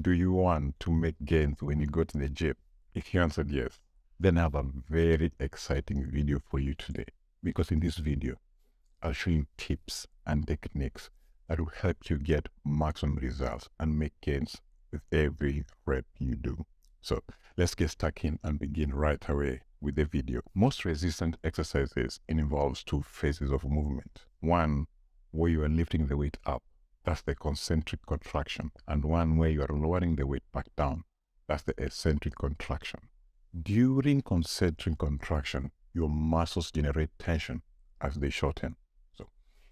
Do you want to make gains when you go to the gym? If you answered yes, then I have a very exciting video for you today. Because in this video, I'll show you tips and techniques that will help you get maximum results and make gains with every rep you do. So let's get stuck in and begin right away with the video. Most resistant exercises involves two phases of movement. One, where you are lifting the weight up. That's the concentric contraction. And one where you are lowering the weight back down. That's the eccentric contraction. During concentric contraction, your muscles generate tension as they shorten. So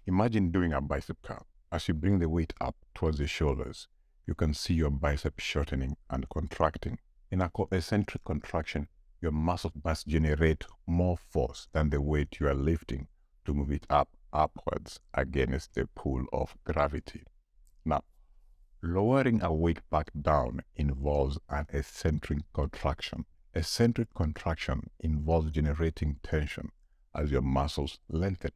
imagine doing a bicep curl. As you bring the weight up towards the shoulders, you can see your bicep shortening and contracting. In a eccentric contraction, your muscles must generate more force than the weight you are lifting to move it upwards against the pull of gravity. Now, lowering a weight back down involves an eccentric contraction. Eccentric contraction involves generating tension as your muscles lengthen.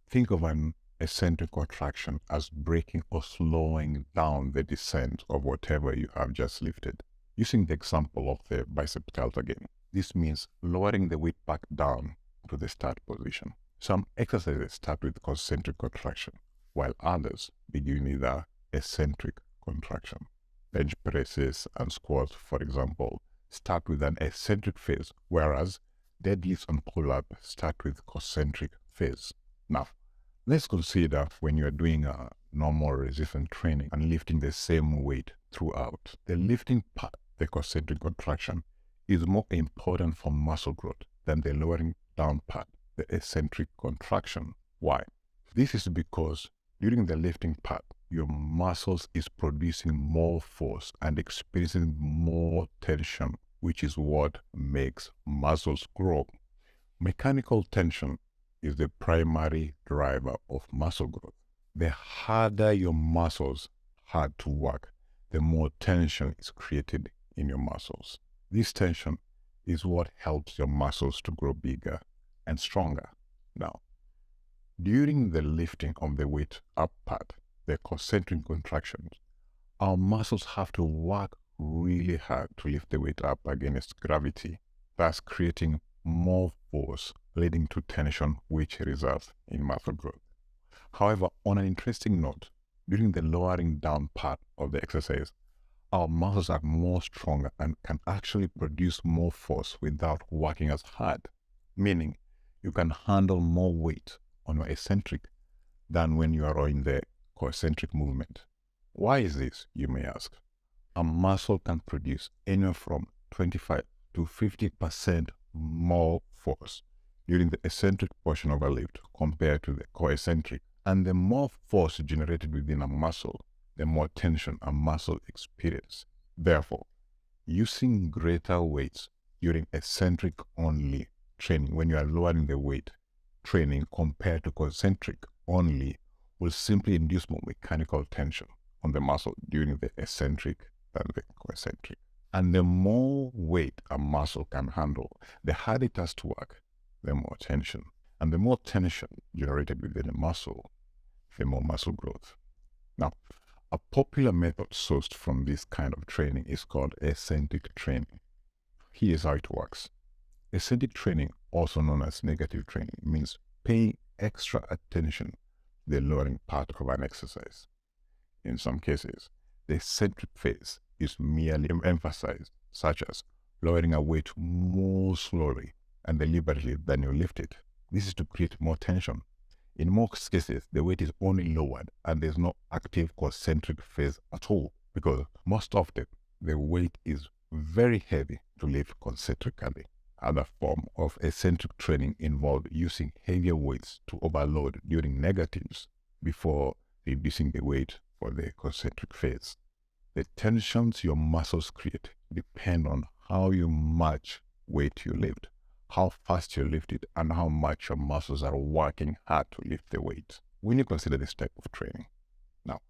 Think of an eccentric contraction as breaking or slowing down the descent of whatever you have just lifted. Using the example of the bicep curls again, this means lowering the weight back down to the start position. Some exercises start with concentric contraction, while others begin with the eccentric contraction. Bench presses and squats, for example, start with an eccentric phase, whereas deadlifts and pull-ups start with concentric phase. Now, let's consider when you're doing a normal resistance training and lifting the same weight throughout. The lifting part, the concentric contraction, is more important for muscle growth than the lowering down part, the eccentric contraction. Why? This is because during the lifting part, your muscles is producing more force and experiencing more tension, which is what makes muscles grow. Mechanical tension is the primary driver of muscle growth. The harder your muscles had to work, the more tension is created in your muscles. This tension is what helps your muscles to grow bigger and stronger. Now, during the lifting of the weight up part, the concentric contractions, our muscles have to work really hard to lift the weight up against gravity, thus creating more force, leading to tension, which results in muscle growth. However, on an interesting note, during the lowering down part of the exercise, our muscles are more stronger and can actually produce more force without working as hard, meaning you can handle more weight on your eccentric than when you are in the concentric movement. Why is this, you may ask? A muscle can produce anywhere from 25 to 50% more force during the eccentric portion of a lift compared to the concentric. And the more force generated within a muscle, the more tension a muscle experiences. Therefore, using greater weights during eccentric only training, when you are lowering the weight training compared to concentric only, will simply induce more mechanical tension on the muscle during the eccentric than the concentric. And the more weight a muscle can handle, the harder it has to work, the more tension. And the more tension generated within the muscle, the more muscle growth. Now, a popular method sourced from this kind of training is called eccentric training. Here's how it works. Eccentric training, also known as negative training, means paying extra attention to the lowering part of an exercise. In some cases, the eccentric phase is merely emphasized, such as lowering a weight more slowly and deliberately than you lift it. This is to create more tension. In most cases, the weight is only lowered and there's no active concentric phase at all, because most often the weight is very heavy to lift concentrically. Other form of eccentric training involve using heavier weights to overload during negatives before reducing the weight for the concentric phase. The tensions your muscles create depend on how much weight you lift, how fast you lift it, and how much your muscles are working hard to lift the weight when you consider this type of training. Now,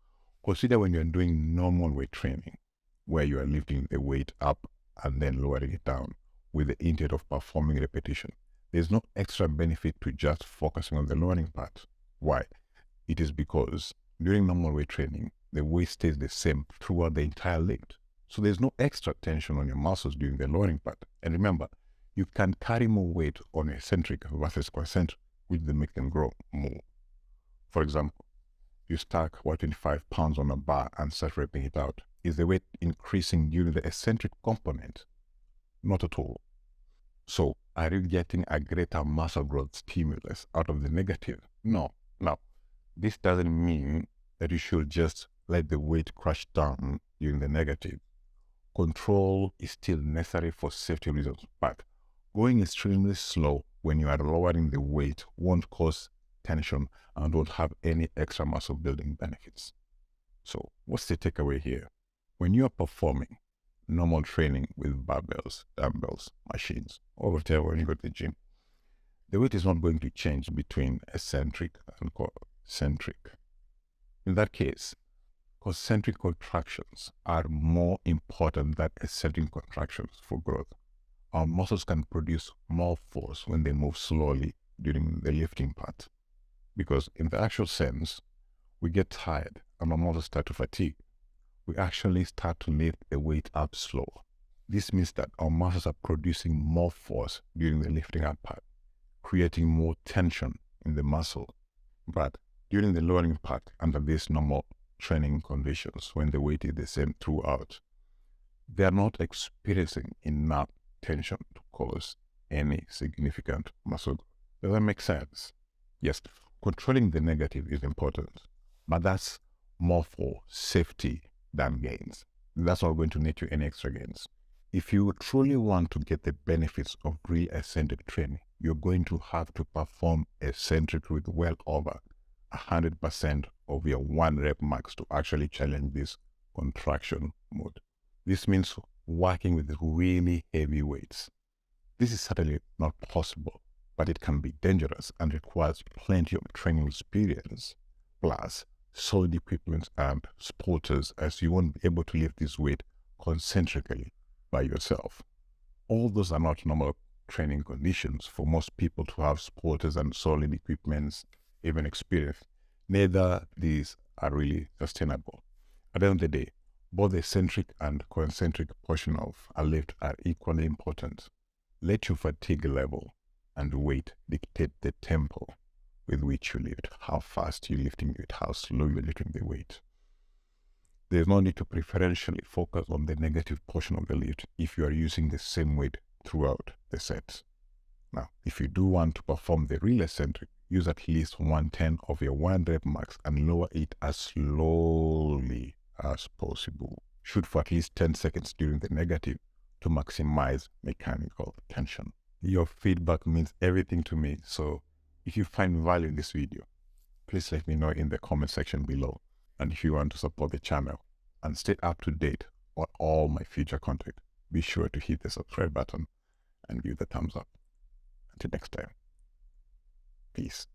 consider when you're doing normal weight training, where you are lifting the weight up and then lowering it down with the intent of performing repetition. There's no extra benefit to just focusing on the lowering part. Why? It is because during normal weight training, the weight stays the same throughout the entire lift. So there's no extra tension on your muscles during the lowering part. And remember, you can carry more weight on eccentric versus concentric, which will make them grow more. For example, you stack 125 pounds on a bar and start ripping it out. Is the weight increasing due to the eccentric component? Not at all. So are you getting a greater muscle growth stimulus out of the negative? No. Now, this doesn't mean that you should just let the weight crash down during the negative. Control is still necessary for safety reasons, but going extremely slow when you are lowering the weight won't cause tension and won't have any extra muscle building benefits. So what's the takeaway here? When you are performing normal training with barbells, dumbbells, machines, or whatever when you go to the gym, the weight is not going to change between eccentric and concentric. In that case, concentric contractions are more important than eccentric contractions for growth. Our muscles can produce more force when they move slowly during the lifting part, because in the actual sense, we get tired and our muscles start to fatigue. We actually start to lift the weight up slower. This means that our muscles are producing more force during the lifting up part, creating more tension in the muscle. But during the lowering part, under these normal training conditions, when the weight is the same throughout, they are not experiencing enough tension to cause any significant muscle growth. Does that make sense? Yes, controlling the negative is important, but that's more for safety than gains. That's not going to net you any extra gains. If you truly want to get the benefits of real eccentric training, you're going to have to perform eccentric with well over 100% of your 1 rep max to actually challenge this contraction mode. This means working with really heavy weights. This is certainly not possible, but it can be dangerous and requires plenty of training experience, plus solid equipment and supporters, as you won't be able to lift this weight concentrically by yourself. All those are not normal training conditions for most people to have supporters and solid equipment, even experience. Neither these are really sustainable. At the end of the day, both the eccentric and concentric portion of a lift are equally important. Let your fatigue level and weight dictate the tempo with which you lift, how fast you're lifting it, how slow you're lifting the weight. There's no need to preferentially focus on the negative portion of the lift if you are using the same weight throughout the set. Now, if you do want to perform the real eccentric, use at least 1/10 of your 1 rep max and lower it as slowly as possible. Shoot for at least 10 seconds during the negative to maximize mechanical tension. Your feedback means everything to me, so if you find value in this video, please let me know in the comment section below. And if you want to support the channel and stay up to date on all my future content, be sure to hit the subscribe button and give the thumbs up. Until next time, peace.